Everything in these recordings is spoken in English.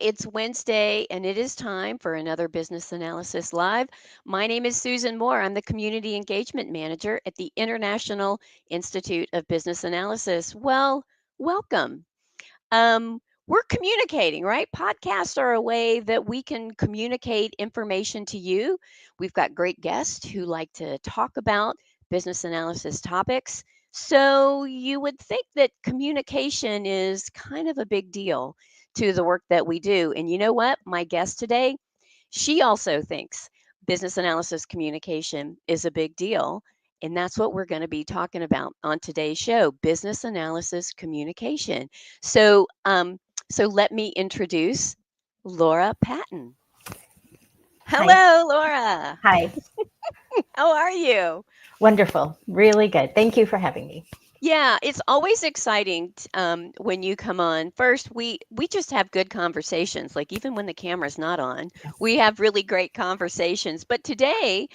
it's Wednesday and it is time for another Business Analysis Live. My name is Susan Moore. I'm the Community Engagement Manager at the International Institute of Business Analysis. Well, welcome. We're communicating, right? Podcasts are a way that we can communicate information to you. We've got great guests who like to talk about business analysis topics. So you would think that communication is kind of a big deal to the work that we do. And you know what? My guest today, she also thinks business analysis communication is a big deal. And that's what we're going to be talking about on today's show, business analysis communication. So let me introduce Laura Patton. Hi. Hello, Laura. Hi. How are you? Wonderful. Really good. Thank you for having me. Yeah, it's always exciting when you come on. First, we just have good conversations. Like even when the camera's not on, Yes. we have really great conversations. But today,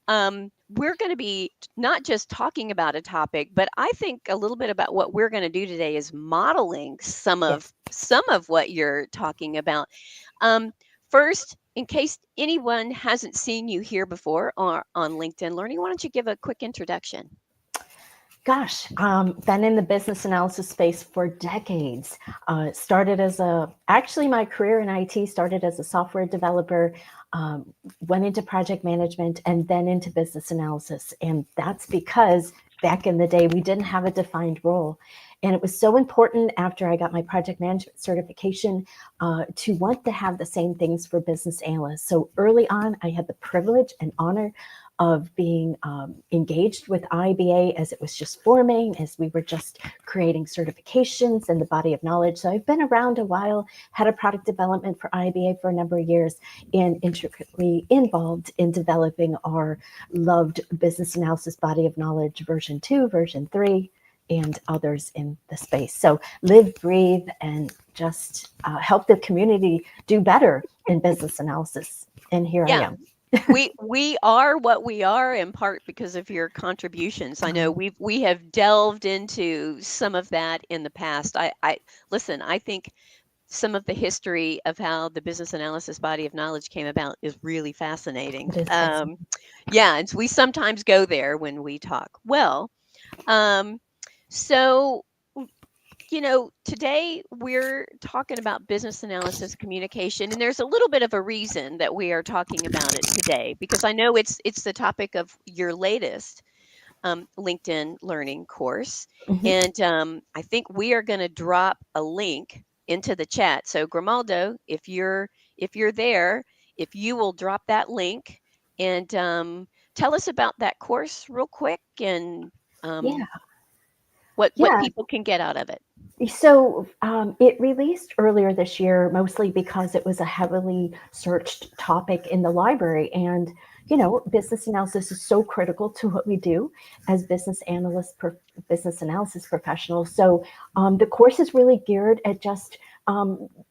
we're going to be not just talking about a topic, but I think a little bit about what we're going to do today is modeling Yes. some of what you're talking about. Um, First, in case anyone hasn't seen you here before or on LinkedIn Learning, why don't you give a quick introduction? Gosh, been in the business analysis space for decades. Started as actually my career in IT started as a software developer, went into project management and then into business analysis. And that's because back in the day, we didn't have a defined role. And it was so important after I got my project management certification to want to have the same things for business analysts. So early on, I had the privilege and honor of being engaged with IBA as it was just forming, as we were just creating certifications and the body of knowledge. So I've been around a while, had a product development for IBA for a number of years, and intricately involved in developing our loved business analysis body of knowledge version 2, version 3, and others in the space. So live, breathe, and just help the community do better in business analysis. And here I Yeah, am. we are what we are in part because of your contributions. I know we have delved into some of that in the past. I listen, I think some of the history of how the business analysis body of knowledge came about is really fascinating. It is fascinating. Yeah, and we sometimes go there when we talk. Well, um, so today we're talking about business analysis communication, and there's a little bit of a reason that we are talking about it today because I know it's the topic of your latest LinkedIn Learning course, Mhm. and I think we are going to drop a link into the chat. So Grimaldo, if you're there, if you will drop that link and tell us about that course real quick and Yeah, um, what yeah. people can get out of it. So it released earlier this year, mostly because it was a heavily searched topic in the library. And, business analysis is so critical to what we do as business analysts, business analysis professionals. So the course is really geared at just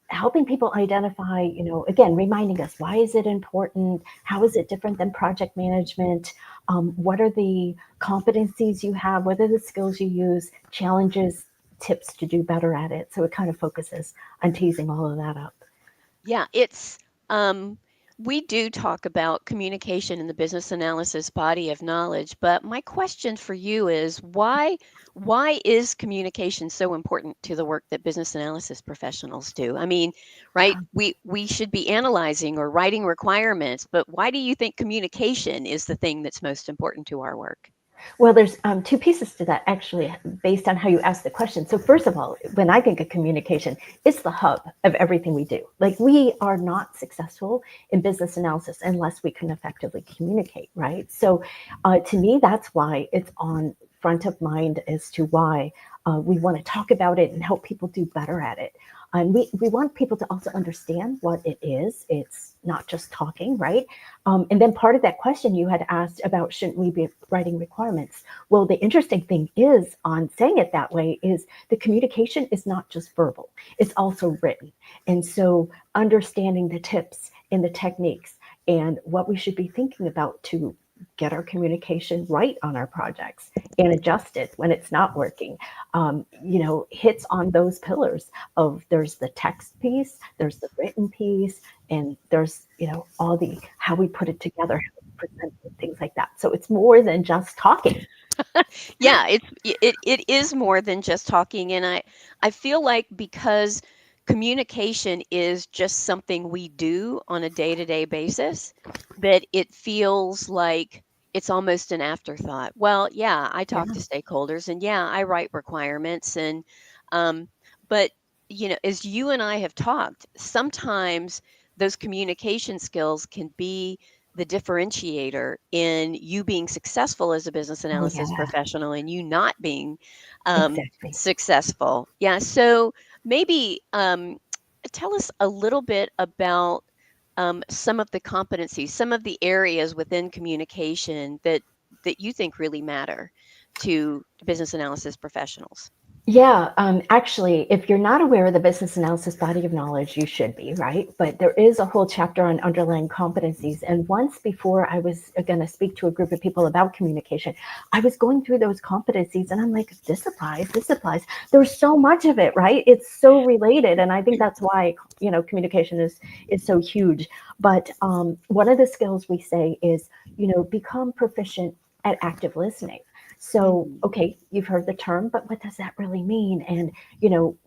helping people identify, again, reminding us, why is it important? How is it different than project management? What are the competencies you have? What are the skills you use? Challenges, tips to do better at it. So it kind of focuses on teasing all of that up. Yeah, it's we do talk about communication in the business analysis body of knowledge, but my question for you is why is communication so important to the work that business analysis professionals do? I mean, right, we should be analyzing or writing requirements, but why do you think communication is the thing that's most important to our work? Well, there's two pieces to that, actually, based on how you asked the question. So, first of all, when I think of communication, it's the hub of everything we do. Like, we are not successful in business analysis unless we can effectively communicate, right? So, to me, that's why it's on front of mind as to why we want to talk about it and help people do better at it. And we want people to also understand what it is. It's not just talking, right? And then part of that question you had asked about shouldn't we be writing requirements? Well, the interesting thing is on saying it that way is the communication is not just verbal, it's also written. And so understanding the tips and the techniques and what we should be thinking about to get our communication right on our projects and adjust it when it's not working. Hits on those pillars of there's the text piece, there's the written piece, and there's all the how we put it together, how we present it, things like that. So it's more than just talking. Yeah, it is more than just talking, and I feel like because communication is just something we do on a day-to-day basis, that it feels like it's almost an afterthought. Well, yeah, I talk Yeah, to stakeholders, and yeah, I write requirements, and um, but as you and I have talked, sometimes those communication skills can be the differentiator in you being successful as a business oh analysis yeah, professional and you not being exactly. successful. Yeah. So maybe tell us a little bit about some of the competencies, some of the areas within communication that you think really matter to business analysis professionals. Yeah, actually, if you're not aware of the business analysis body of knowledge, you should be, right? But there is a whole chapter on underlying competencies. And once before I was going to speak to a group of people about communication, I was going through those competencies and I'm like, this applies, this applies. There's so much of it, right? It's so related. And I think that's why, communication is so huge. But one of the skills we say is, become proficient at active listening. So, Mhm. okay, you've heard the term, but what does that really mean? And, you know,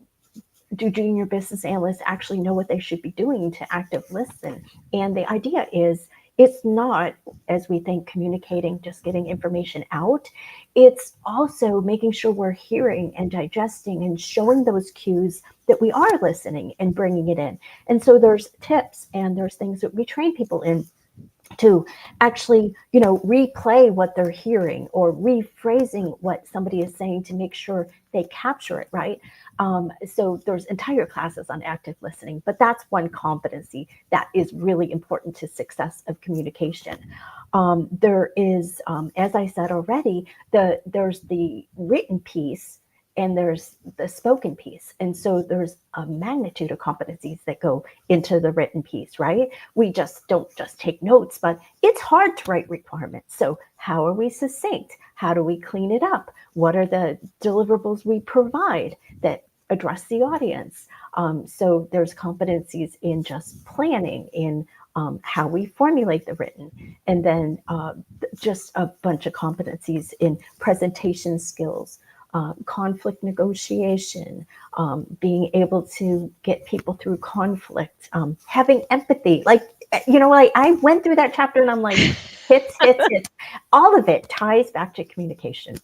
do junior business analysts actually know what they should be doing to active listen? And the idea is it's not, as we think, communicating, just getting information out. It's also making sure we're hearing and digesting and showing those cues that we are listening and bringing it in. And so there's tips and there's things that we train people in to actually, replay what they're hearing or rephrasing what somebody is saying to make sure they capture it right. So there's entire classes on active listening, but that's one competency that is really important to success of communication. There is, as I said already, there's the written piece and there's the spoken piece. And so there's a magnitude of competencies that go into the written piece, right? We just don't just take notes, but it's hard to write requirements. So how are we succinct? How do we clean it up? What are the deliverables we provide that address the audience? So there's competencies in just planning, in how we formulate the written, and then just a bunch of competencies in presentation skills, conflict negotiation, being able to get people through conflict, having empathy. Like, like I went through that chapter and I'm like, hits, hits, hits. All of it ties back to communication.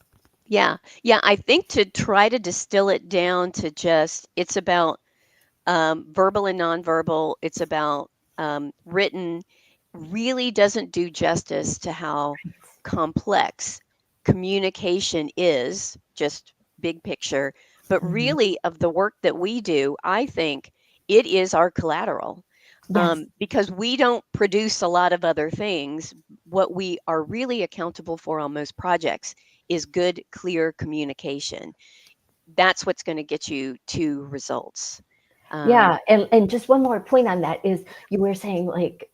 Yeah. Yeah. I think to try to distill it down to just it's about verbal and nonverbal, it's about written, really doesn't do justice to how complex communication is, just big picture. But Mhm. really, of the work that we do, I think it is our collateral Yes, because we don't produce a lot of other things. What we are really accountable for on most projects is good, clear communication. That's what's going to get you to results. yeah, Um, and just one more point on that is you were saying like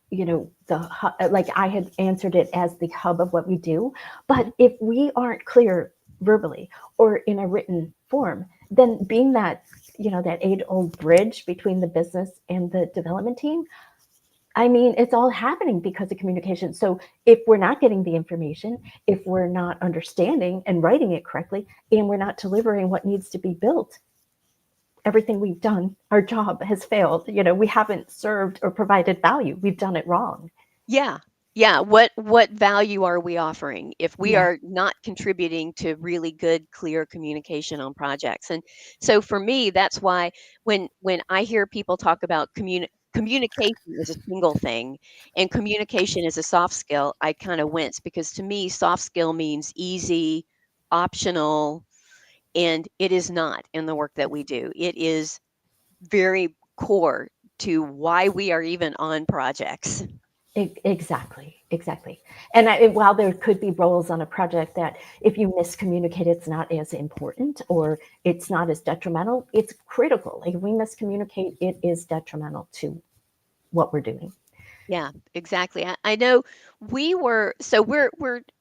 like I had answered it as the hub of what we do, mhm. but if we aren't clear verbally or in a written form, then being that that age-old bridge between the business and the development team, I mean, it's all happening because of communication. So if we're not getting the information, if we're not understanding and writing it correctly, and we're not delivering what needs to be built, everything we've done, our job has failed. We haven't served or provided value. We've done it wrong. Yeah. Yeah. What value are we offering if we Yeah. are not contributing to really good, clear communication on projects? And so for me, that's why when I hear people talk about communication is a single thing and communication is a soft skill, I kind of wince because to me, soft skill means easy, optional, and it is not in the work that we do. It is very core to why we are even on projects. Exactly, exactly. And while there could be roles on a project that if you miscommunicate, it's not as important or it's not as detrimental, it's critical. Like if we miscommunicate, it is detrimental to what we're doing. Yeah, exactly. I know we're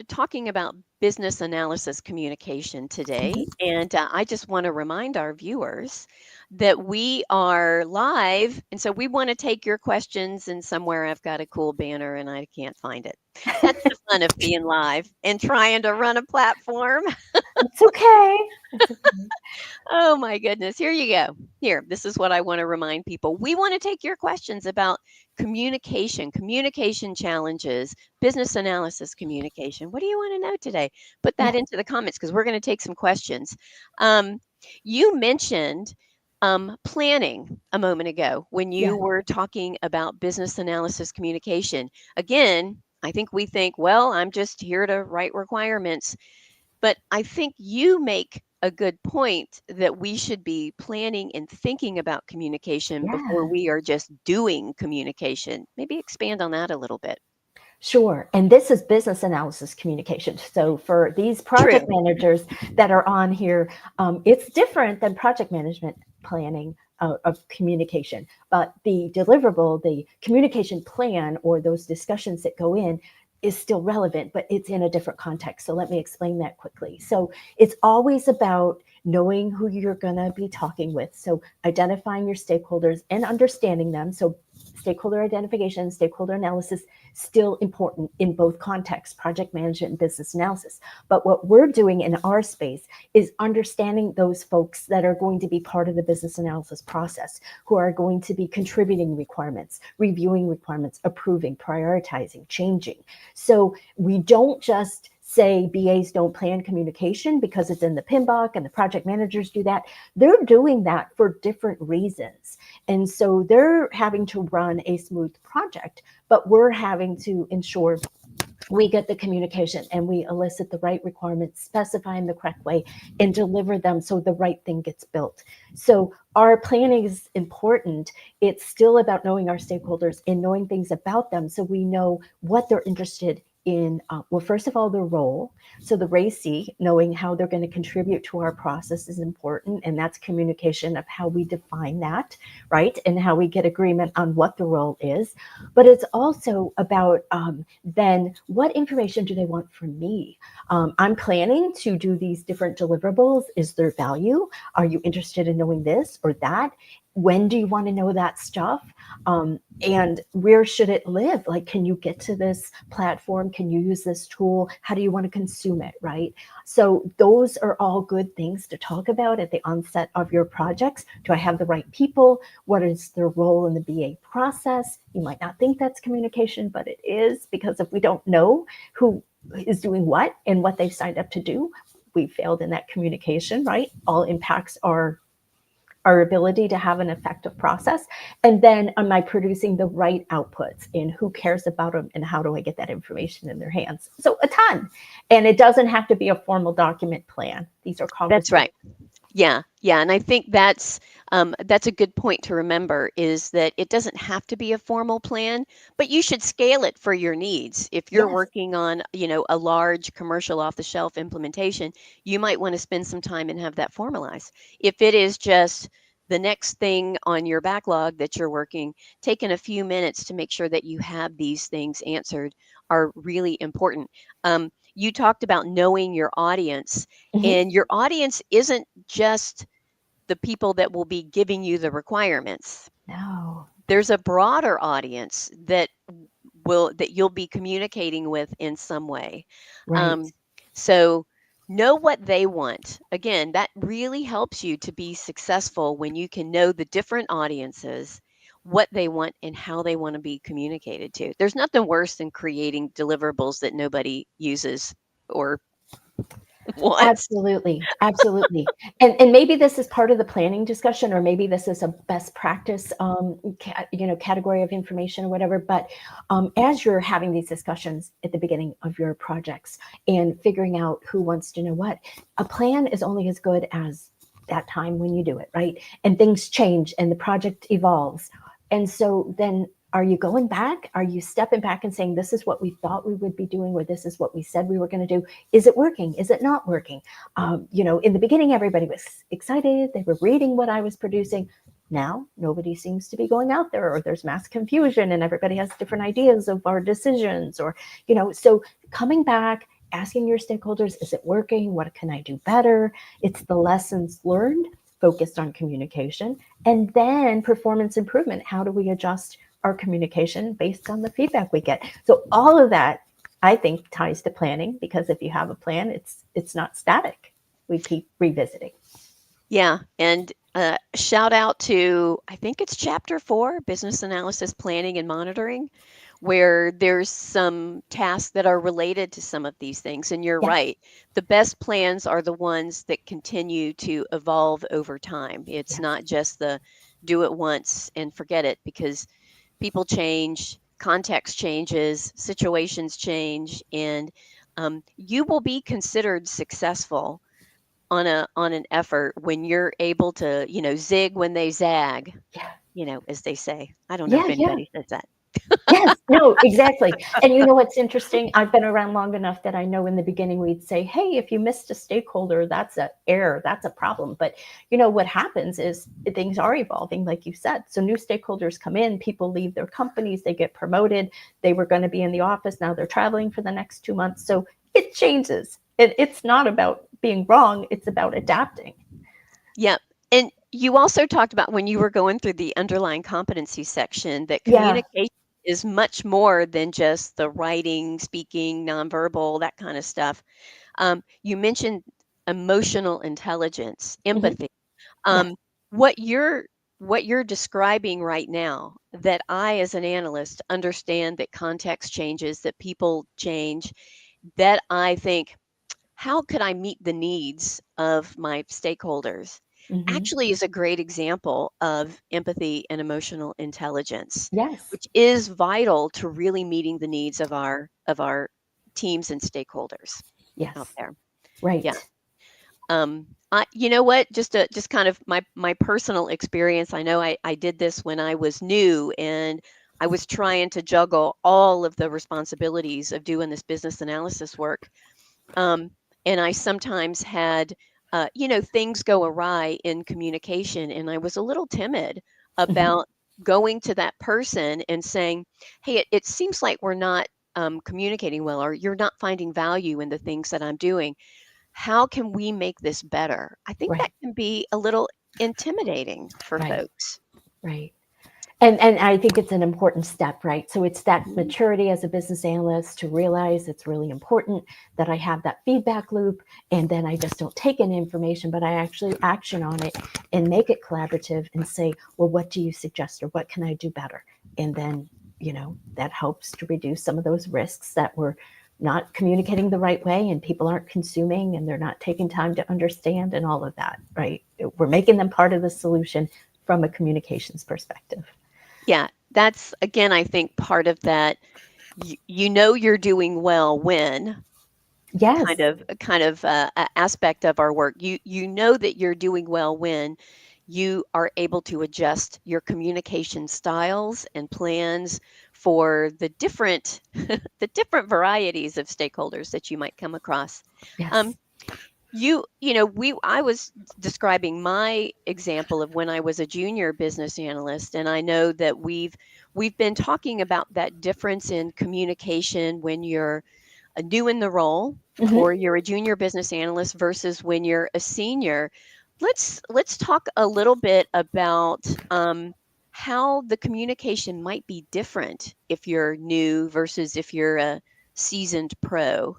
talking about business analysis communication today, Mhm. and I just want to remind our viewers that we are live, and so we want to take your questions. And somewhere I've got a cool banner, and I can't find it. That's the fun of being live and trying to run a platform. It's okay. It's okay. Oh my goodness. Here you go. Here, this is what I want to remind people. We want to take your questions about communication, communication challenges, business analysis communication. What do you want to know today? Put that Yeah, into the comments because we're going to take some questions. Um, you mentioned planning a moment ago when you yeah, were talking about business analysis communication. Again, I think we think, well, I'm just here to write requirements, but I think you make a good point that we should be planning and thinking about communication before yeah. we are just doing communication. Maybe expand on that a little bit. Sure. And this is business analysis communication. So for these project True. managers that are on here, it's different than project management planning of communication. But the deliverable, the communication plan, or those discussions that go in, is still relevant, but it's in a different context. So let me explain that quickly. So it's always about knowing who you're going to be talking with. So identifying your stakeholders and understanding them. So stakeholder identification, stakeholder analysis, still important in both contexts, project management and business analysis. But what we're doing in our space is understanding those folks that are going to be part of the business analysis process, who are going to be contributing requirements, reviewing requirements, approving, prioritizing, changing. So we don't just say BAs don't plan communication because it's in the PMBOK and the project managers do that. They're doing that for different reasons. And so they're having to run a smooth project, but we're having to ensure we get the communication and we elicit the right requirements, specify in the correct way, and deliver them so the right thing gets built. So our planning is important. It's still about knowing our stakeholders and knowing things about them so we know what they're interested in. Well, first of all, their role. So the RACI, knowing how they're going to contribute to our process is important, and that's communication of how we define that, right? And how we get agreement on what the role is. But it's also about then what information do they want from me? I'm planning to do these different deliverables. Is there value? Are you interested in knowing this or that? When do you want to know that stuff? And where should it live? Like, can you get to this platform? Can you use this tool? How do you want to consume it? Right. So, those are all good things to talk about at the onset of your projects. Do I have the right people? What is their role in the BA process? You might not think that's communication, but it is, because if we don't know who is doing what and what they've signed up to do, we failed in that communication, right? All impacts our ability to have an effective process. And then am I producing the right outputs, and who cares about them, and how do I get that information in their hands? So a ton. And it doesn't have to be a formal document plan. These are That's conversations. right. Yeah, yeah, and I think that's a good point to remember is that it doesn't have to be a formal plan, but you should scale it for your needs. If you're Yes. working on, a large commercial off-the-shelf implementation, you might want to spend some time and have that formalized. If it is just the next thing on your backlog that you're working, taking a few minutes to make sure that you have these things answered are really important. You talked about knowing your audience, Mhm. and your audience isn't just the people that will be giving you the requirements. No. There's a broader audience that you'll be communicating with in some way. Right. Um, so know what they want. Again, that really helps you to be successful when you can know the different audiences, what they want, and how they want to be communicated to. There's nothing worse than creating deliverables that nobody uses or wants. Absolutely, absolutely. And maybe this is part of the planning discussion, or maybe this is a best practice, category of information or whatever. But as you're having these discussions at the beginning of your projects and figuring out who wants to know what, a plan is only as good as that time when you do it, right? And things change and the project evolves. And so then, are you going back? Are you stepping back and saying, this is what we thought we would be doing, or this is what we said we were going to do? Is it working? Is it not working? In the beginning, everybody was excited. They were reading what I was producing. Now nobody seems to be going out there, or there's mass confusion and everybody has different ideas of our decisions, or, so coming back, asking your stakeholders, is it working? What can I do better? It's the lessons learned focused on communication, and then performance improvement. How do we adjust our communication based on the feedback we get? So all of that, I think, ties to planning, because if you have a plan, it's not static. We keep revisiting. Yeah, and shout out to, I think it's chapter 4, business analysis, planning and monitoring, where there's some tasks that are related to some of these things. And you're Yes. right. The best plans are the ones that continue to evolve over time. It's Yes. not just the do it once and forget it, because people change, context changes, situations change, and you will be considered successful on an effort when you're able to, zig when they zag, Yeah. as they say. I don't know if Yeah. Yeah. anybody says that. Yes, no, exactly. And you know what's interesting? I've been around long enough that I know in the beginning we'd say, hey, if you missed a stakeholder, that's an error, that's a problem. But what happens is things are evolving, like you said. So new stakeholders come in, people leave their companies, they get promoted. They were going to be in the office, now they're traveling for the next 2 months. So it changes. It's not about being wrong, it's about adapting. Yep. And you also talked about, when you were going through the underlying competency section, that Yeah. communication is much more than just the writing, speaking, nonverbal, that kind of stuff. You mentioned emotional intelligence, Hmm. empathy. Yes. Um, what you're describing right now, that I, as an analyst, understand that context changes, that people change, that I think, how could I meet the needs of my stakeholders, Hmm. actually is a great example of empathy and emotional intelligence, Yes. which is vital to really meeting the needs of our teams and stakeholders out Yes. there. Yeah. Right. You know what? Just kind of my personal experience. I know I did this when I was new, and I was trying to juggle all of the responsibilities of doing this business analysis work. Um, and I sometimes had, things go awry in communication, and I was a little timid Hmm. about going to that person and saying, "Hey, it seems like we're not communicating well, or you're not finding value in the things that I'm doing. How can we make this better?" I think that Right. can be a little intimidating for Right. folks. Right. And I think it's an important step, right? So it's that Mhm. maturity as a business analyst to realize it's really important that I have that feedback loop, and then I just don't take in information, but I actually action on it and make it collaborative and say, well, what do you suggest, or what can I do better? And then, that helps to reduce some of those risks that we're not communicating the right way and people aren't consuming and they're not taking time to understand and all of that, right? We're making them part of the solution from a communications perspective. Yeah, that's, again, I think, part of that. You're doing well when Yes. kind of aspect of our work. You know that you're doing well when you are able to adjust your communication styles and plans for the different the different varieties of stakeholders that you might come across. Um, Yes. we I was describing my example of when I was a junior business analyst, and I know that we've been talking about that difference in communication when you're new in the role, Hmm. or you're a junior business analyst, versus when you're a senior. Let's talk a little bit about how the communication might be different if you're new versus if you're a seasoned pro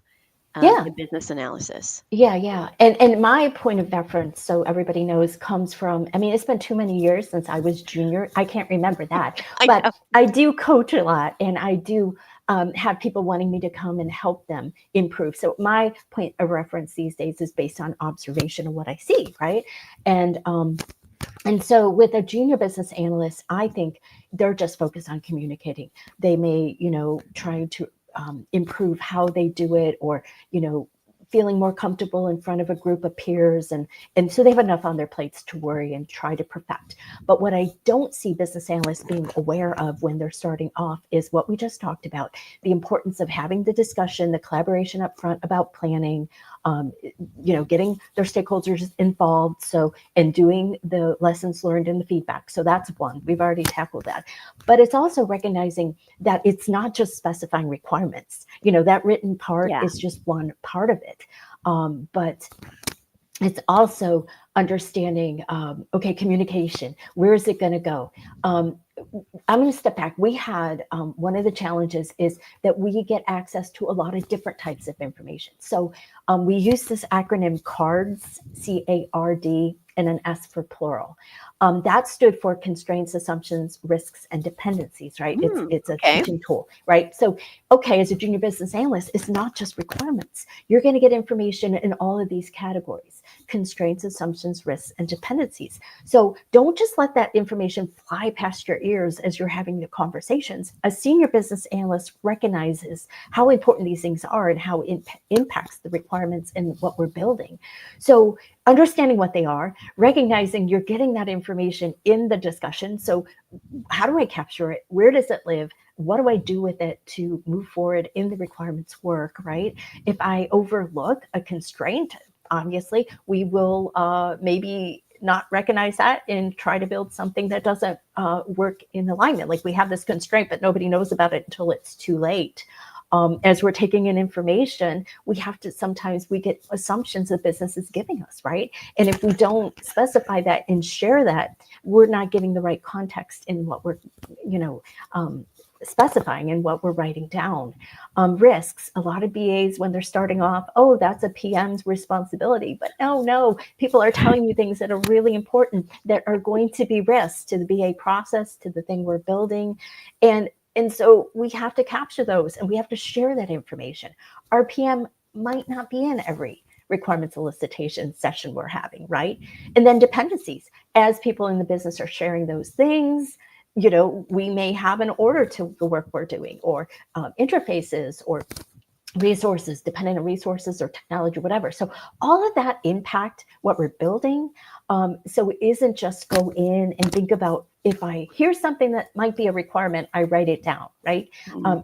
Yeah. in business analysis. Yeah, yeah. And my point of reference, so everybody knows, comes from, I mean, it's been too many years since I was junior. I can't remember that. I But know. I do coach a lot, and I do have people wanting me to come and help them improve. So my point of reference these days is based on observation of what I see, right? And and so with a junior business analyst, I think they're just focused on communicating. They may, try to improve how they do it, or, you know, feeling more comfortable in front of a group of peers. And so they have enough on their plates to worry and try to perfect. But what I don't see business analysts being aware of when they're starting off is what we just talked about, the importance of having the discussion, the collaboration up front about planning, um, getting their stakeholders involved. So, and doing the lessons learned and the feedback. So that's one. We've already tackled that. But it's also recognizing that it's not just specifying requirements. That written part Yeah. is just one part of it. But it's also understanding, okay, communication. Where is it going to go? Um, I'm going to step back. We had one of the challenges is that we get access to a lot of different types of information. So we use this acronym CARDS, CARD, and an S for plural. That stood for constraints, assumptions, risks, and dependencies, right? It's a Okay. teaching tool, right? So, okay, as a junior business analyst, it's not just requirements. You're going to get information in all of these categories: constraints, assumptions, risks, and dependencies. So don't just let that information fly past your ears as you're having the conversations. A senior business analyst recognizes how important these things are and how it impacts the requirements and what we're building. So understanding what they are, recognizing you're getting that information in the discussion. So how do I capture it? Where does it live? What do I do with it to move forward in the requirements work, right? If I overlook a constraint, obviously we will maybe not recognize that and try to build something that doesn't work in alignment. Like we have this constraint, but nobody knows about it until it's too late. As we're taking in information, we have to sometimes we get assumptions the business is giving us, right? And if we don't specify that and share that, we're not giving the right context in what we're, you know, um, specifying and what we're writing down. Risks. A lot of BAs, when they're starting off, oh, that's a PM's responsibility. But no, people are telling you things that are really important that are going to be risks to the BA process, to the thing we're building. And so we have to capture those and we have to share that information. Our PM might not be in every requirements elicitation session we're having, right? And then dependencies. As people in the business are sharing those things, we may have an order to the work we're doing, or interfaces, or resources, depending on resources or technology, whatever. So all of that impact what we're building. So it isn't just go in and think about, if I hear something that might be a requirement, I write it down, right?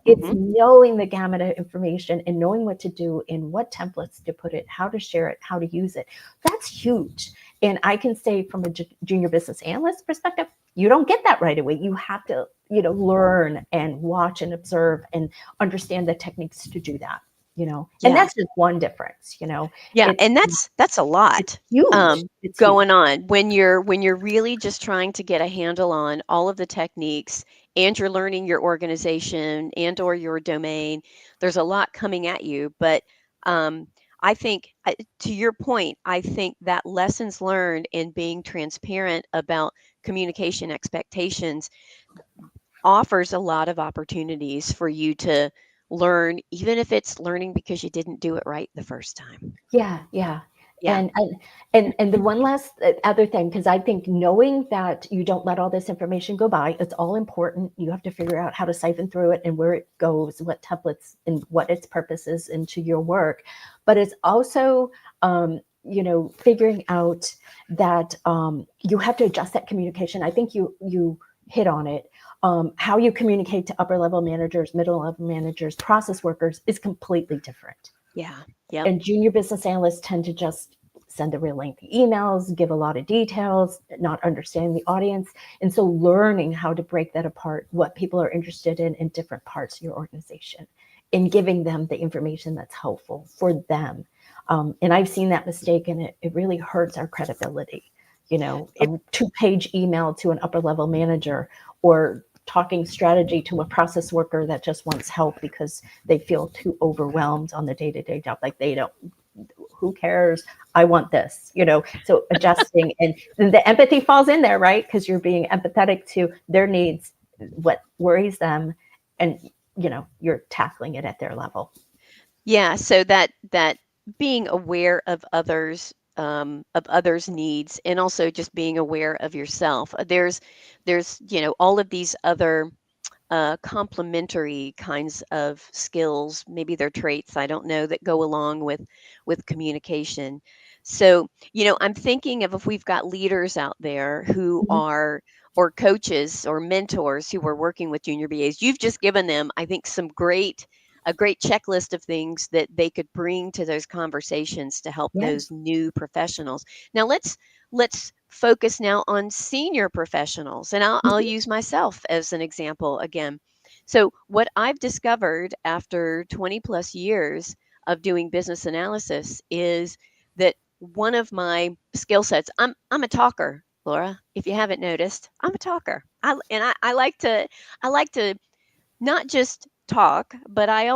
It's Mm-hmm. knowing the gamut of information and knowing what to do, in what templates to put it, how to share it, how to use it. That's huge. And I can say from a junior business analyst perspective, you don't get that right away. You have to, learn and watch and observe and understand the techniques to do that, and Yeah. that's just one difference, Yeah, it's and that's a it's lot huge. It's huge. going on when you're really just trying to get a handle on all of the techniques, and you're learning your organization and or your domain. There's a lot coming at you, but um, I think to your point, I think that lessons learned and being transparent about communication expectations offers a lot of opportunities for you to learn, even if it's learning because you didn't do it right the first time. Yeah. Yeah. And the one last other thing, because I think knowing that you don't let all this information go by, it's all important. You have to figure out how to siphon through it and where it goes, what templates and what its purpose is into your work. But it's also, figuring out that you have to adjust that communication. I think you hit on it. How you communicate to upper level managers, middle level managers, process workers is completely different. Yeah. Yep. And junior business analysts tend to just send the real lengthy emails, give a lot of details, not understanding the audience. And so learning how to break that apart, what people are interested in different parts of your organization, and giving them the information that's helpful for them. And I've seen that mistake, and it really hurts our credibility. A It, 2-page email to an upper level manager, or talking strategy to a process worker that just wants help because they feel too overwhelmed on the day-to-day job. Like, they don't, who cares? I want this. So adjusting, and the empathy falls in there, right? Because you're being empathetic to their needs, what worries them, and you're tackling it at their level. yeah. So that being aware of others' needs, and also just being aware of yourself. There's all of these other complementary kinds of skills, maybe they're traits, I don't know, that go along with communication. So I'm thinking of, if we've got leaders out there who Mhm. are, or coaches or mentors who are working with junior BAs, you've just given them, I think, some great a great checklist of things that they could bring to those conversations to help those Yes. new professionals. Now let's focus now on senior professionals, and I'll Mhm, use myself as an example again. So what I've discovered after 20 plus years of doing business analysis is that one of my skill sets, I'm a talker, Laura. If you haven't noticed, I'm a talker. I like to not just talk, but I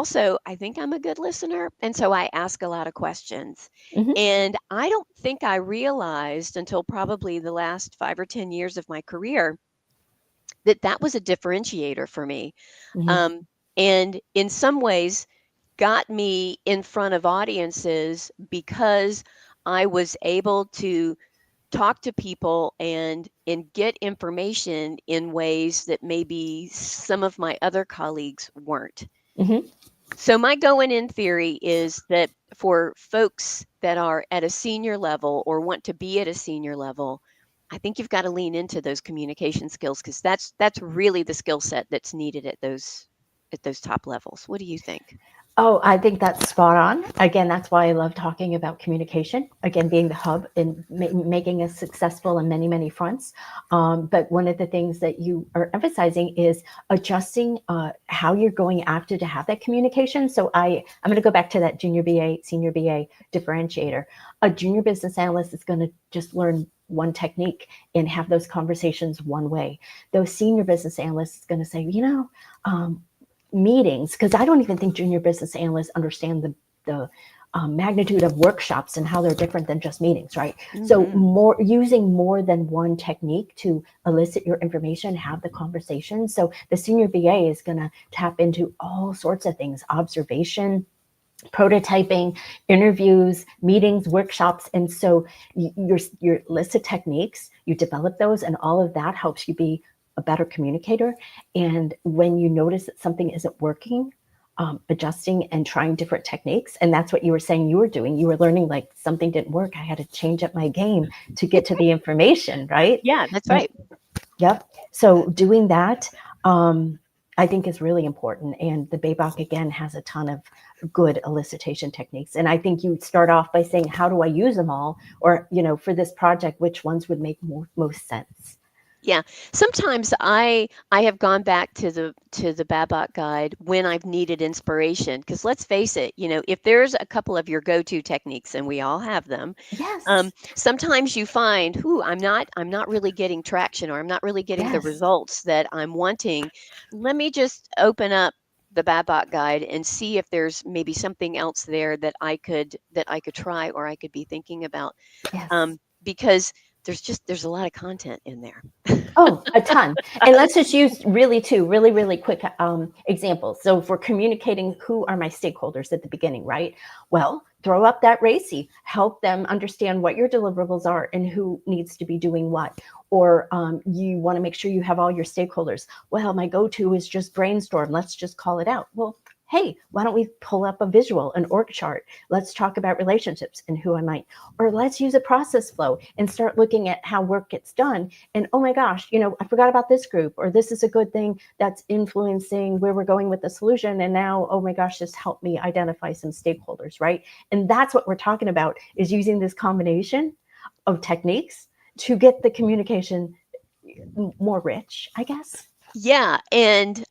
think I'm a good listener, and so I ask a lot of questions. mhm, And I don't think I realized until probably the last 5 or 10 years of my career that that was a differentiator for me. mhm, Um, and in some ways got me in front of audiences because I was able to talk to people and get information in ways that maybe some of my other colleagues weren't. mhm. So my going in theory is that for folks that are at a senior level or want to be at a senior level, I think you've got to lean into those communication skills because that's really the skill set that's needed at those top levels. What do you think? Oh, I think that's spot on. Again, that's why I love talking about communication. Again, being the hub and making us successful on many, many fronts. But one of the things that you are emphasizing is adjusting how you're going after to have that communication. So I'm going to go back to that junior BA, senior BA differentiator. A junior business analyst is going to just learn one technique and have those conversations one way. Those senior business analysts is going to say, meetings, because I don't even think junior business analysts understand the magnitude of workshops and how they're different than just meetings, right? So Hmm. more using more than one technique to elicit your information, have the conversation. So the senior BA is going to tap into all sorts of things: observation, prototyping, interviews, meetings, workshops. And so your list of techniques, you develop those, and all of that helps you be a better communicator. And when you notice that something isn't working, adjusting and trying different techniques. And that's what you were saying you were doing. You were learning, like, something didn't work, I had to change up my game to get to the information, right? Yeah, that's And right. yep. So doing that, um, I think is really important. And the Baybock again has a ton of good elicitation techniques. And I think you start off by saying, how do I use them all? Or, for this project, which ones would make most sense? Yeah. Sometimes I have gone back to the Babok guide when I've needed inspiration because let's face it, if there's a couple of your go-to techniques and we all have them, Yes. sometimes you find, "Ooh, I'm not really getting traction or I'm not really getting the Yes. results that I'm wanting. Let me just open up the Babok guide and see if there's maybe something else there that I could try or I could be thinking about." Yes. Because there's a lot of content in there. Oh, a ton. And let's just use really two really, really quick examples. So if we're communicating who are my stakeholders at the beginning, right? Well, throw up that RACI, help them understand what your deliverables are and who needs to be doing what. Or you want to make sure you have all your stakeholders. Well, my go-to is just brainstorm. Let's just call it out. Well, hey, why don't we pull up a visual, an org chart? Let's talk about relationships and who I might. Or let's use a process flow and start looking at how work gets done. And oh my gosh, I forgot about this group, or this is a good thing that's influencing where we're going with the solution. And now, oh my gosh, just help me identify some stakeholders, right? And that's what we're talking about, is using this combination of techniques to get the communication more rich, I guess. Yeah, and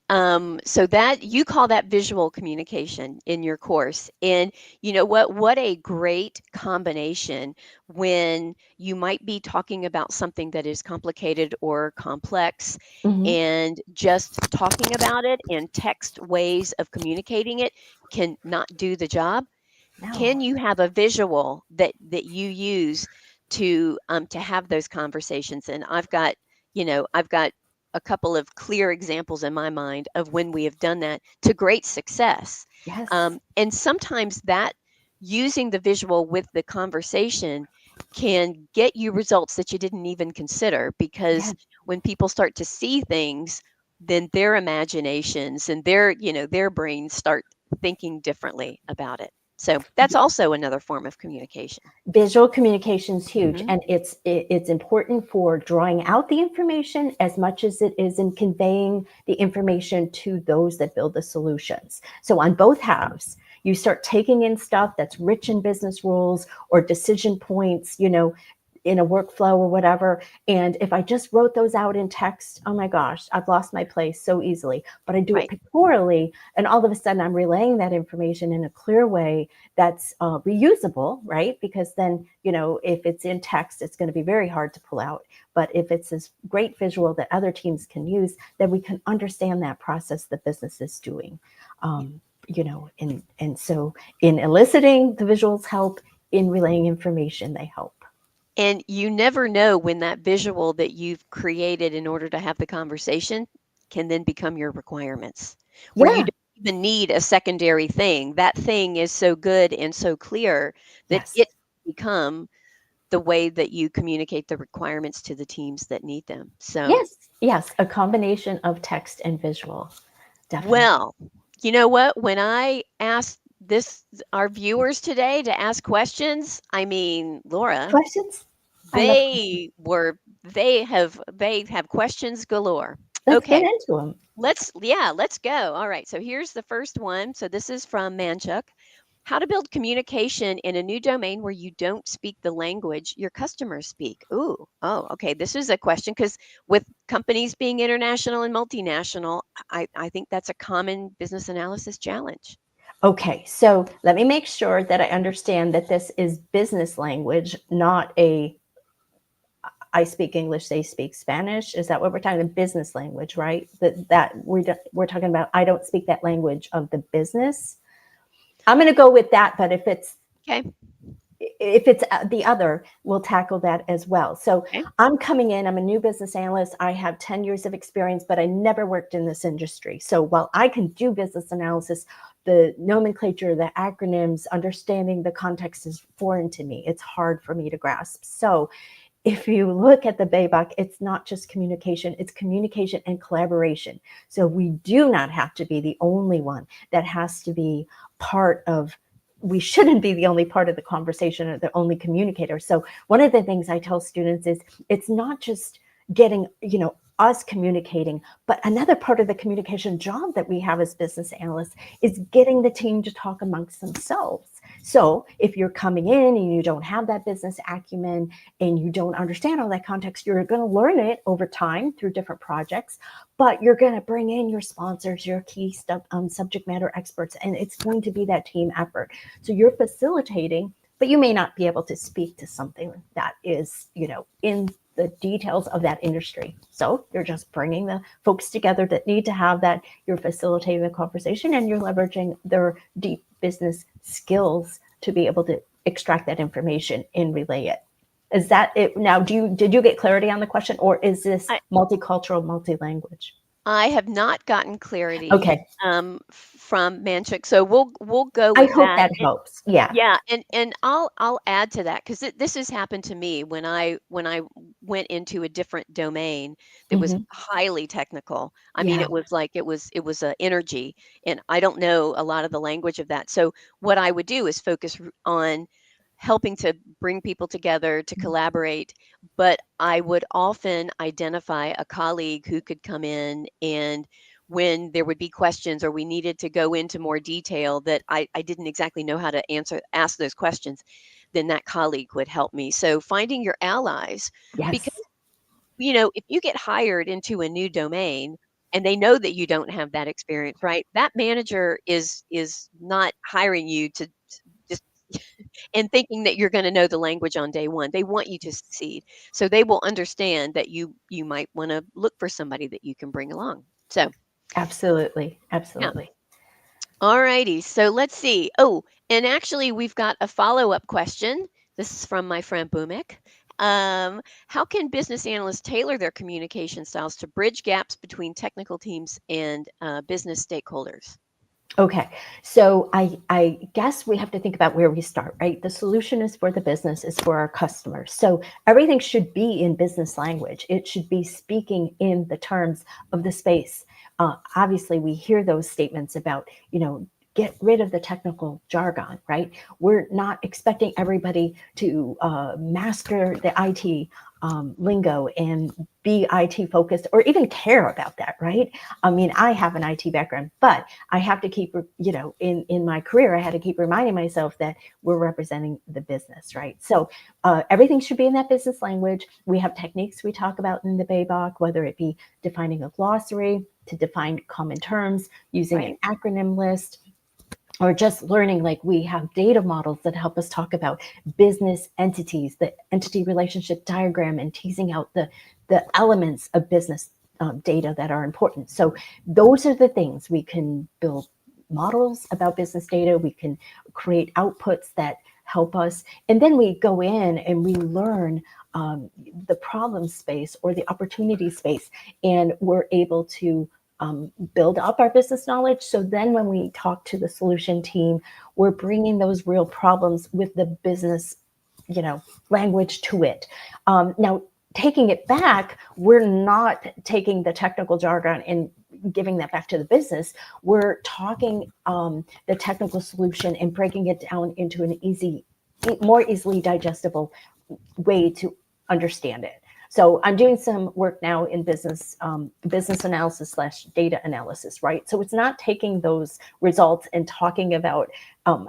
so that you call that visual communication in your course. And you know what? What a great combination when you might be talking about something that is complicated or complex, Mm-hmm. and just talking about it and text ways of communicating it can not do the job. No. Can you have a visual that you use to have those conversations? And I've got a couple of clear examples in my mind of when we have done that to great success. Yes. And sometimes that using the visual with the conversation can get you results that you didn't even consider because Yes. when people start to see things, then their imaginations and their brains start thinking differently about it. So that's also another form of communication. Visual communication is huge, Hmm. and it's important for drawing out the information as much as it is in conveying the information to those that build the solutions. So on both halves, you start taking in stuff that's rich in business rules or decision points, in a workflow or whatever. And if I just wrote those out in text, oh my gosh, I've lost my place so easily. But I do it Right. pictorially, and all of a sudden I'm relaying that information in a clear way that's reusable, right? Because then, if it's in text, it's going to be very hard to pull out. But if it's this great visual that other teams can use, then we can understand that process the business is doing. And so in eliciting, the visuals help. In relaying information, they help. And you never know when that visual that you've created in order to have the conversation can then become your requirements, where you Yeah. don't even need a secondary thing. That thing is so good and so clear that Yes. it become the way that you communicate the requirements to the teams that need them. So, Yes. Yes. A combination of text and visual. Definitely. well, you know what? When I asked this our viewers today to ask questions, I mean, Laura, Questions? I love questions. they have questions galore. Let's get Okay, into them. let's go. All right, so here's the first one. So this is from Manchuk. How to build communication in a new domain where you don't speak the language your customers speak. Ooh, oh, okay. This is a question because with companies being international and multinational, I think that's a common business analysis challenge. Okay, so let me make sure that I understand that this is business language, not a I speak English, they speak Spanish. Is that what we're talking about? Business language, right? That we're talking about. I don't speak that language of the business. I'm going to go with that, but Okay. if it's the other, we'll tackle that as well. So Okay. I'm coming in, I'm a new business analyst. I have 10 years of experience, but I never worked in this industry. So while I can do business analysis, the nomenclature, the acronyms, understanding the context is foreign to me. It's hard for me to grasp. So if you look at the BABOK, it's not just communication, it's communication and collaboration. So we do not have to be the only one that has to be part of, we shouldn't be the only part of the conversation or the only communicator. So one of the things I tell students is it's not just getting, us communicating, but another part of the communication job that we have as business analysts is getting the team to talk amongst themselves. So if you're coming in and you don't have that business acumen, and you don't understand all that context, you're going to learn it over time through different projects, but you're going to bring in your sponsors, your key subject matter experts, and it's going to be that team effort. So you're facilitating, but you may not be able to speak to something that is, in the details of that industry. So you're just bringing the folks together that need to have that. You're facilitating the conversation and you're leveraging their deep business skills to be able to extract that information and relay it. Is that it? Now, did you get clarity on the question, or is this I, multicultural, multi-language? I have not gotten clarity Okay, from Manchuk, so we'll go I with hope that. that helps. Yeah. Yeah, and I'll add to that because this has happened to me when I went into a different domain that was Hmm. highly technical. I mean, Yeah. it was a energy, and I don't know a lot of the language of that. So what I would do is focus on helping to bring people together to collaborate, but I would often identify a colleague who could come in and when there would be questions or we needed to go into more detail that I didn't exactly know how to ask those questions, then that colleague would help me. So finding your allies, because Yes. if you get hired into a new domain and they know that you don't have that experience, right? That manager is not hiring you to just and thinking that you're going to know the language on day one. They want you to succeed. So they will understand that you might want to look for somebody that you can bring along. So, Absolutely. yeah. Absolutely. All righty. So let's see. Oh, and actually, we've got a follow-up question. This is from my friend Bumik. How can business analysts tailor their communication styles to bridge gaps between technical teams and business stakeholders? Okay, so I guess we have to think about where we start, right? The solution is for the business, is for our customers. So everything should be in business language. It should be speaking in the terms of the space. Obviously, we hear those statements about, get rid of the technical jargon, right? We're not expecting everybody to master the IT lingo and be IT focused or even care about that, right? I mean, I have an IT background, but I have to keep, in my career, I had to keep reminding myself that we're representing the business, right? So everything should be in that business language. We have techniques we talk about in the BABOK, whether it be defining a glossary to define common terms, using an Right. acronym list, or just learning, like we have data models that help us talk about business entities, the entity relationship diagram, and teasing out the elements of business data that are important. So those are the things we can build models about business data. We can create outputs that help us. And then we go in and we learn the problem space or the opportunity space. And we're able to build up our business knowledge. So then when we talk to the solution team, we're bringing those real problems with the business, language to it. Now, taking it back, we're not taking the technical jargon and giving that back to the business. We're talking the technical solution and breaking it down into an more easily digestible way to understand it. So I'm doing some work now in business analysis / data analysis, right? So it's not taking those results and talking about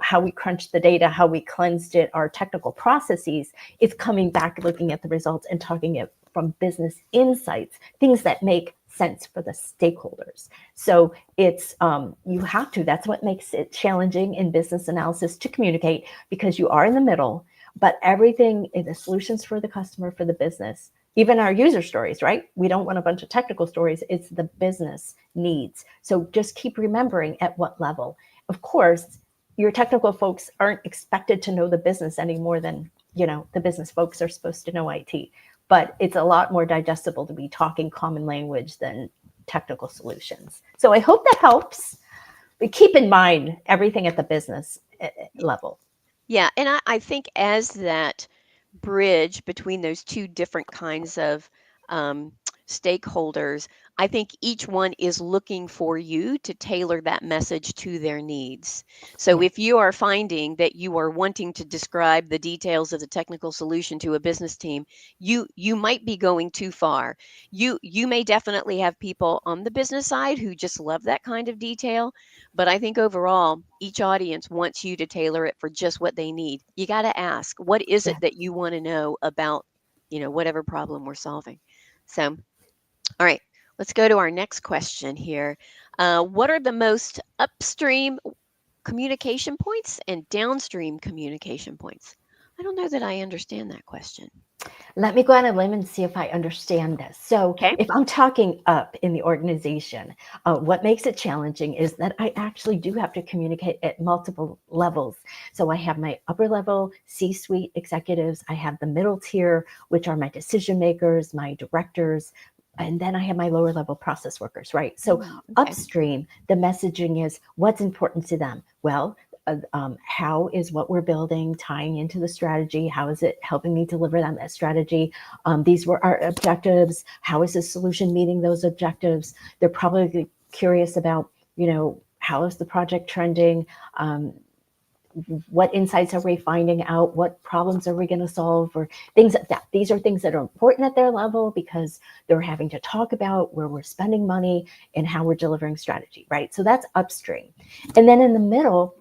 how we crunched the data, how we cleansed it, our technical processes. It's coming back, looking at the results and talking it from business insights, things that make sense for the stakeholders. So it's that's what makes it challenging in business analysis to communicate, because you are in the middle, but everything is the solutions for the customer, for the business, even our user stories, right? We don't want a bunch of technical stories. It's the business needs. So just keep remembering at what level. Of course, your technical folks aren't expected to know the business any more than, the business folks are supposed to know IT. But it's a lot more digestible to be talking common language than technical solutions. So I hope that helps. But keep in mind everything at the business level. Yeah, and I think as that bridge between those two different kinds of um, stakeholders, I think each one is looking for you to tailor that message to their needs. So Yes. if you are finding that you are wanting to describe the details of the technical solution to a business team, you might be going too far. You may definitely have people on the business side who just love that kind of detail, but I think overall, each audience wants you to tailor it for just what they need. You got to ask, what is Yeah. it that you want to know about, whatever problem we're solving? So, all right, let's go to our next question here. What are the most upstream communication points and downstream communication points? I don't know that I understand that question. Let me go on a limb and see if I understand this. So, Okay. if I'm talking up in the organization, what makes it challenging is that I actually do have to communicate at multiple levels. So, I have my upper level C suite executives, I have the middle tier, which are my decision makers, my directors. And then I have my lower level process workers, right? So Okay. upstream, the messaging is what's important to them. Well, how is what we're building tying into the strategy? How is it helping me deliver that strategy? These were our objectives. How is this solution meeting those objectives? They're probably curious about, how is the project trending? Um, what insights are we finding out? What problems are we going to solve? Or things like that. These are things that are important at their level because they're having to talk about where we're spending money and how we're delivering strategy, right? So that's upstream. And then in the middle,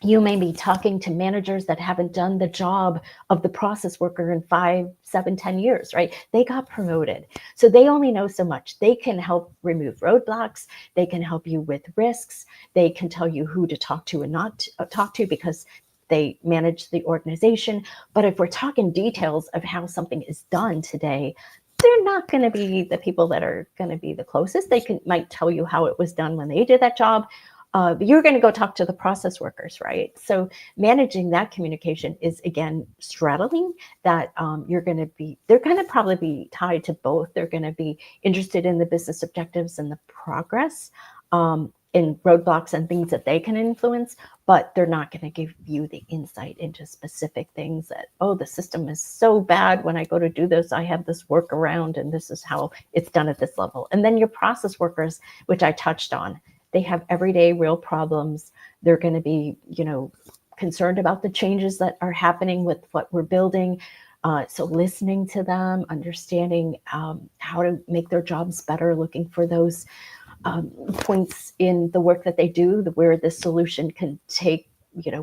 you may be talking to managers that haven't done the job of the process worker in 5, 7, 10 years, right? They got promoted. So they only know so much. They can help remove roadblocks. They can help you with risks. They can tell you who to talk to and not talk to because they manage the organization. But if we're talking details of how something is done today, they're not going to be the people that are going to be the closest. They might tell you how it was done when they did that job, you're going to go talk to the process workers, right? So managing that communication is, again, straddling that they're going to probably be tied to both. They're going to be interested in the business objectives and the progress, in roadblocks and things that they can influence, but they're not going to give you the insight into specific things that, oh, the system is so bad. When I go to do this, I have this workaround and this is how it's done at this level. And then your process workers, which I touched on, They have everyday real problems. They're going to be, concerned about the changes that are happening with what we're building. So listening to them, understanding how to make their jobs better, looking for those points in the work that they do where the solution can take,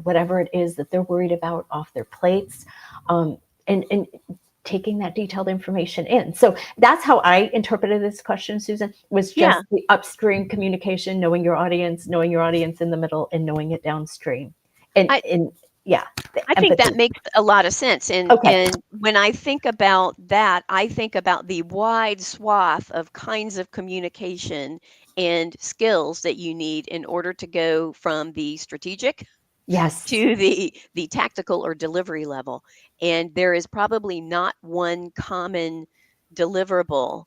whatever it is that they're worried about off their plates. And taking that detailed information in. So that's how I interpreted this question, Susan, was Yeah. just the upstream communication, knowing your audience in the middle, and knowing it downstream. And, I and yeah, the I think that empathy. makes a lot of sense, Okay. and when I think about that, I think about the wide swath of kinds of communication and skills that you need in order to go from the strategic Yes. to the tactical or delivery level, and there is probably not one common deliverable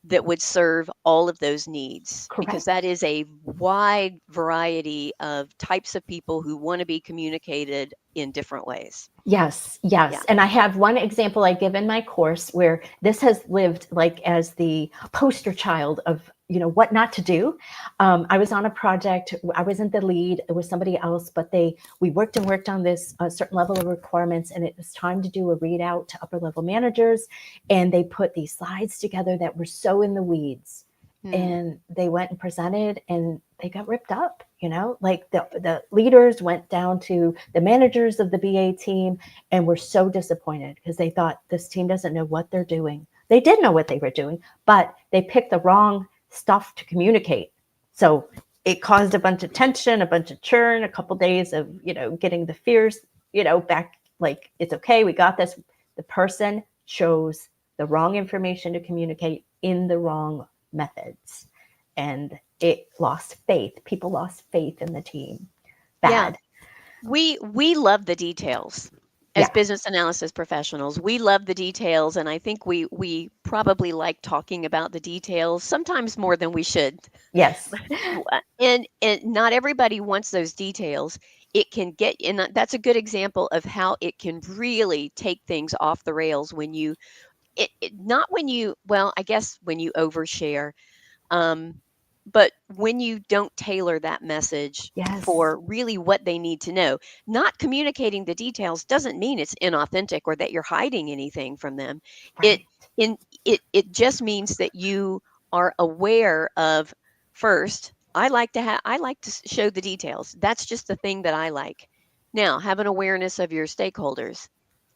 that would serve all of those needs because Correct. that is a wide variety of types of people who want to be communicated in different ways. Yes, Yeah. yes. And I have one example I give in my course where this has lived like as the poster child of, what not to do. I was on a project. I wasn't the lead. It was somebody else, but we worked and worked on this certain level of requirements, and it was time to do a readout to upper level managers. And they put these slides together that were so in the weeds. Hmm. And they went and presented, and they got ripped up. Like the leaders went down to the managers of the BA team and were so disappointed because they thought this team doesn't know what they're doing. They did know what they were doing, but they picked the wrong stuff to communicate. So it caused a bunch of tension, a bunch of churn, a couple days of, getting the fears, back, like, it's okay, we got this. The person chose the wrong information to communicate in the wrong methods. And it lost faith. People lost faith in the team. Yeah. Bad. We love the details. As Yeah. business analysis professionals, we love the details, and I think we probably like talking about the details sometimes more than we should. Yes. And not everybody wants those details. It can get, and that's a good example of how it can really take things off the rails when you not when you, well, I guess when you overshare, um, but when you don't tailor that message Yes. for really what they need to know. Not communicating the details doesn't mean it's inauthentic or that you're hiding anything from them. It Right. in it just means that you are aware of, first, I like to show the details. That's just the thing that I like. Now, have an awareness of your stakeholders.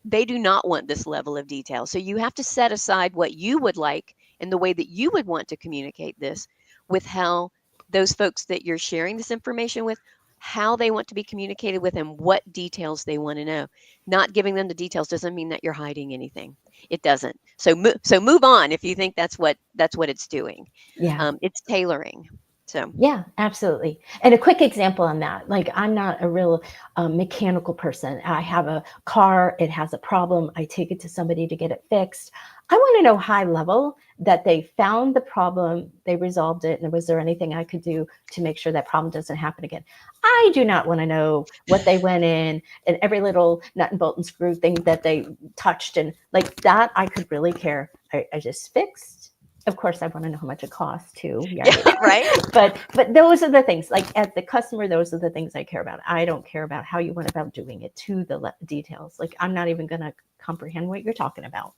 They do not want this level of detail. So you have to set aside what you would like and the way that you would want to communicate this with how those folks that you're sharing this information with, how they want to be communicated with and what details they want to know. Not giving them the details doesn't mean that you're hiding anything. It doesn't. So so move on if you think that's what it's doing. Yeah. It's tailoring. So Yeah, absolutely. And a quick example on that, like, I'm not a real mechanical person. I have a car, it has a problem, I take it to somebody to get it fixed. I want to know high level that they found the problem, they resolved it, and was there anything I could do to make sure that problem doesn't happen again? I do not want to know what they went in and every little nut and bolt and screw thing that they touched, and like that I could really care. I just fixed. Of course, I want to know how much it costs too, yeah, right? right. But those are the things. Like, as the customer, those are the things I care about. I don't care about how you went about doing it to the details. Like, I'm not even going to comprehend what you're talking about.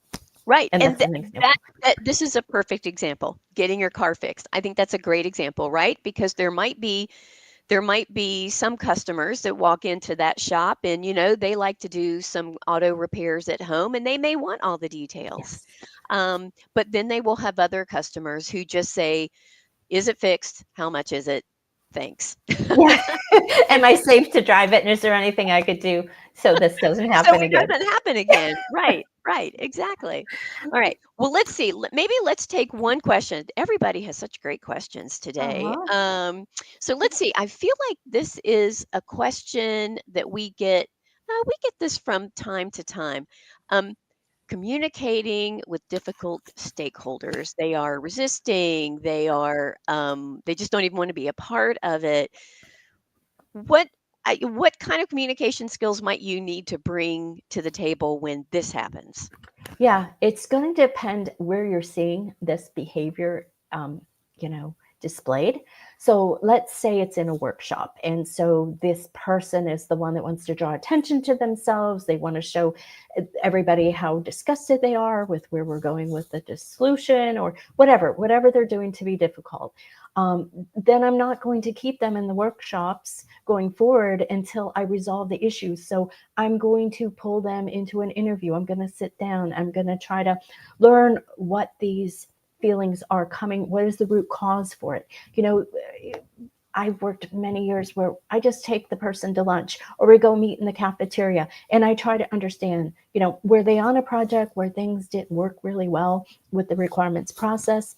Right, And and that's an that example. this is a perfect example, getting your car fixed. I think that's a great example, right? Because there might be some customers that walk into that shop and they like to do some auto repairs at home and they may want all the details. Yes. But then they will have other customers who just say, "Is it fixed? How much is it? Thanks." Yeah. Am I safe to drive it? And is there anything I could do so this doesn't So happen it again? doesn't happen again. Right, right, exactly. All right. Well, let's see. Maybe let's take one question. Everybody has such great questions today. Uh-huh. So let's see. I feel like this is a question that we get. We get this from time to time. Um, Communicating with difficult stakeholders. They are resisting. They just don't even want to be a part of it. What what kind of communication skills might you need to bring to the table when this happens? Yeah, it's going to depend where you're seeing this behavior, you know, displayed. So let's say it's in a workshop. And so this person is the one that wants to draw attention to themselves. They want to show everybody how disgusted they are with where we're going with the dissolution or whatever they're doing to be difficult. Then I'm not going to keep them in the workshops going forward until I resolve the issues. So I'm going to pull them into an interview. I'm going to sit down. I'm going to try to learn what these feelings are coming, what is the root cause for it. I've worked many years where I just take the person to lunch or we go meet in the cafeteria and I try to understand, were they on a project where things didn't work really well with the requirements process?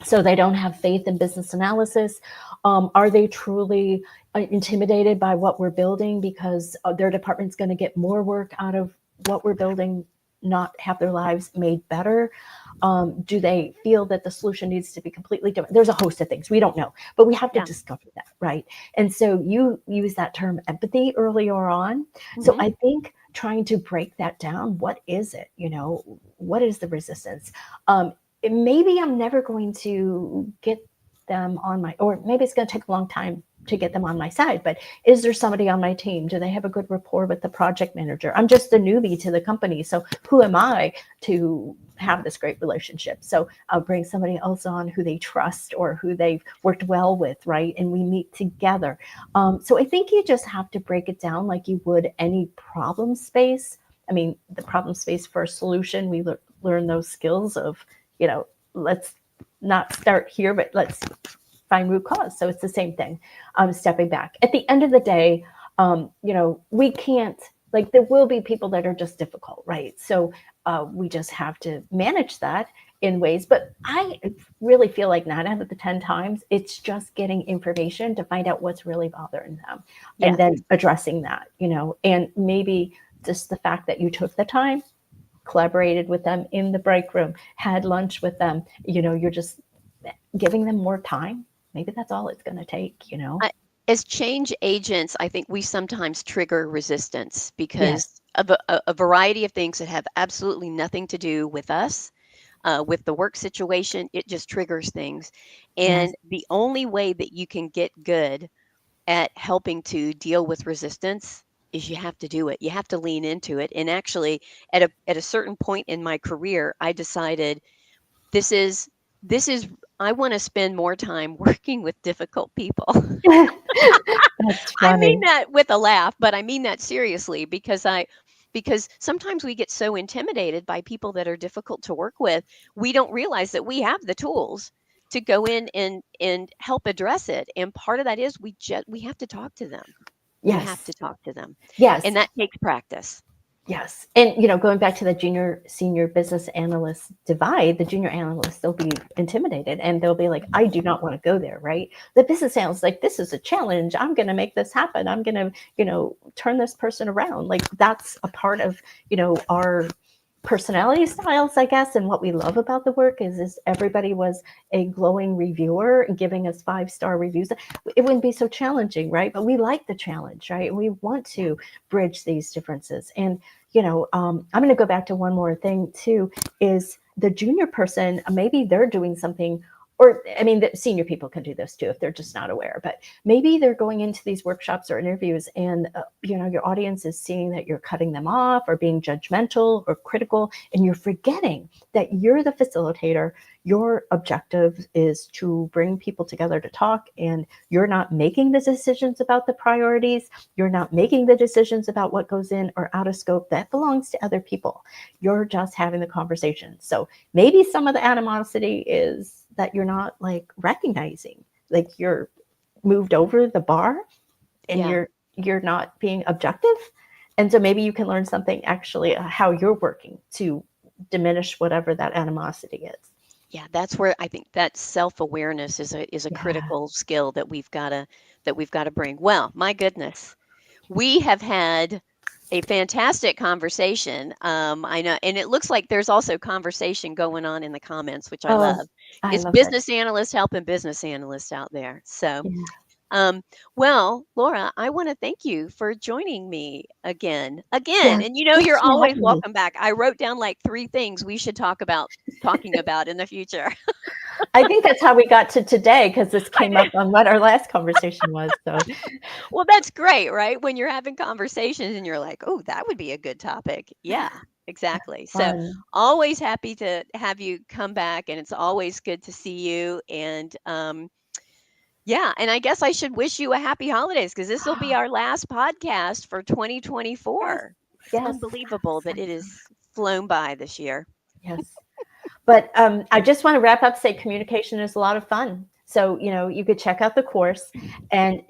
So they don't have faith in business analysis. Are they truly intimidated by what we're building because their department's going to get more work out of what we're building, not have their lives made better? Do they feel that the solution needs to be completely different? There's a host of things we don't know, but we have to Yeah. discover that, right? And so you use that term empathy earlier on. So Hmm. I think trying to break that down, what is it? What is the resistance? Maybe I'm never going to get them on my, or maybe it's going to take a long time to get them on my side, but is there somebody on my team? Do they have a good rapport with the project manager? I'm just a newbie to the company. So who am I to have this great relationship? So I'll bring somebody else on who they trust or who they've worked well with, right? And we meet together. So I think you just have to break it down like you would any problem space. I mean, the problem space for a solution, we learn those skills of, let's not start here, but let's find root cause. So it's the same thing. Stepping back. At the end of the day, we can't, like, there will be people that are just difficult, right? So we just have to manage that in ways. But I really feel like 9 out of the 10 times, it's just getting information to find out what's really bothering them Yeah. and then addressing that, and maybe just the fact that you took the time, collaborated with them in the break room, had lunch with them, you're just giving them more time. Maybe that's all it's going to take. I, as change agents, I think we sometimes trigger resistance because Yes. of a variety of things that have absolutely nothing to do with us, with the work situation. It just triggers things. Yes. And the only way that you can get good at helping to deal with resistance is you have to do it. You have to lean into it. And actually, at a certain point in my career, I decided this is this is I want to spend more time working with difficult people. That's I mean funny. that with a laugh, but I mean that seriously because sometimes we get so intimidated by people that are difficult to work with, we don't realize that we have the tools to go in and help address it. And part of that is we have to talk to them. We have Yes. to talk to them. Yes. And that takes practice. Yes. And, going back to the junior senior business analyst divide, the junior analysts, they'll be intimidated and they'll be like, I do not want to go there, right? The business analyst, like, this is a challenge. I'm going to make this happen. I'm going to, turn this person around. Like, that's a part of, our personality styles, I guess. And what we love about the work is everybody was a glowing reviewer and giving us 5-star reviews. It wouldn't be so challenging, right? But we like the challenge, right? We want Yeah. to bridge these differences. And, I'm going to go back to one more thing too, is the junior person, maybe they're doing something, or I mean, the senior people can do this too if they're just not aware, but maybe they're going into these workshops or interviews and, your audience is seeing that you're cutting them off or being judgmental or critical, and you're forgetting that you're the facilitator. Your objective is to bring people together to talk, and you're not making the decisions about the priorities. You're not making the decisions about what goes in or out of scope. That belongs to other people. You're just having the conversation. So maybe some of the animosity is that you're not, like, recognizing, like, you're moved over the bar and Yeah. you're not being objective. And so maybe you can learn something actually, how you're working to diminish whatever that animosity is. Yeah, that's where I think that self-awareness is a Yeah. critical skill that we've got to bring. Well, my goodness. We have had a fantastic conversation. I know, and it looks like there's also conversation going on in the comments, which I Oh, love. I It's love it. business analysts helping business analysts out there. So, Yeah. um, well, Laura, I want to thank you for joining me again. Yes. And Thanks you're for always having me. welcome back. I wrote down like 3 things we should talking about in the future. I think that's how we got to today because this I came know. up on what our last conversation was. So Well, that's great, right? When you're having conversations and you're like, "Oh, that would be a good topic." Yeah, exactly. So, fun. always happy to have you come back, and it's always good to see you. And yeah, and I guess I should wish you a happy holidays because this will be our last podcast for Yes, 2024. It's yes, unbelievable that it has flown by this year. yes. But I just want to wrap up, say communication is a lot of fun. So, you could check out the course and,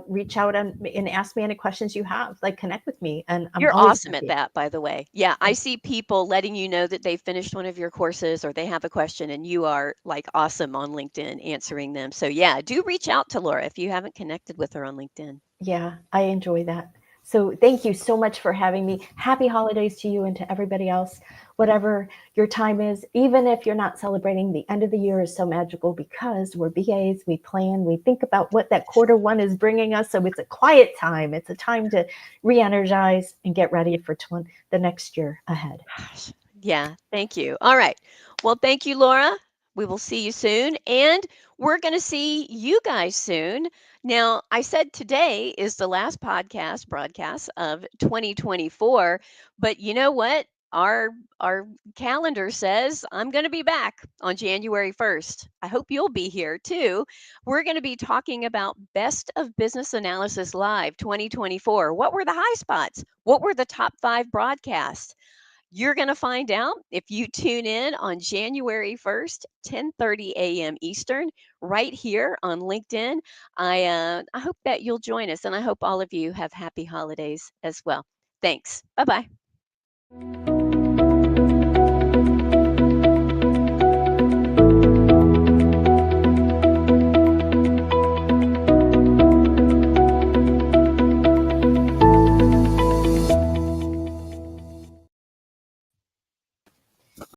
reach out and ask me any questions you have, like connect with me. And I'm You're always awesome at happy. that, by the way. Yeah, I see people letting you know that they finished one of your courses or they have a question, and you are like awesome on LinkedIn answering them. So, yeah, do reach out to Laura if you haven't connected with her on LinkedIn. Yeah, I enjoy that. So thank you so much for having me. Happy holidays to you and to everybody else. Whatever your time is, even if you're not celebrating, the end of the year is so magical because we're BAs, we plan, we think about what that quarter one is bringing us. So it's a quiet time. It's a time to re-energize and get ready for the next year ahead. Gosh, yeah, thank you. All right. Well, thank you, Laura. We will see you soon. And we're going to see you guys soon. Now, I said today is the last podcast broadcast of 2024, but you know what? Our calendar says I'm going to be back on January 1st. I hope you'll be here too. We're going to be talking about Best of Business Analysis Live 2024. What were the high spots? What were the top 5 broadcasts? You're going to find out if you tune in on January 1st, 10:30 a.m. Eastern, right here on LinkedIn. I hope that you'll join us, and I hope all of you have happy holidays as well. Thanks. Bye bye.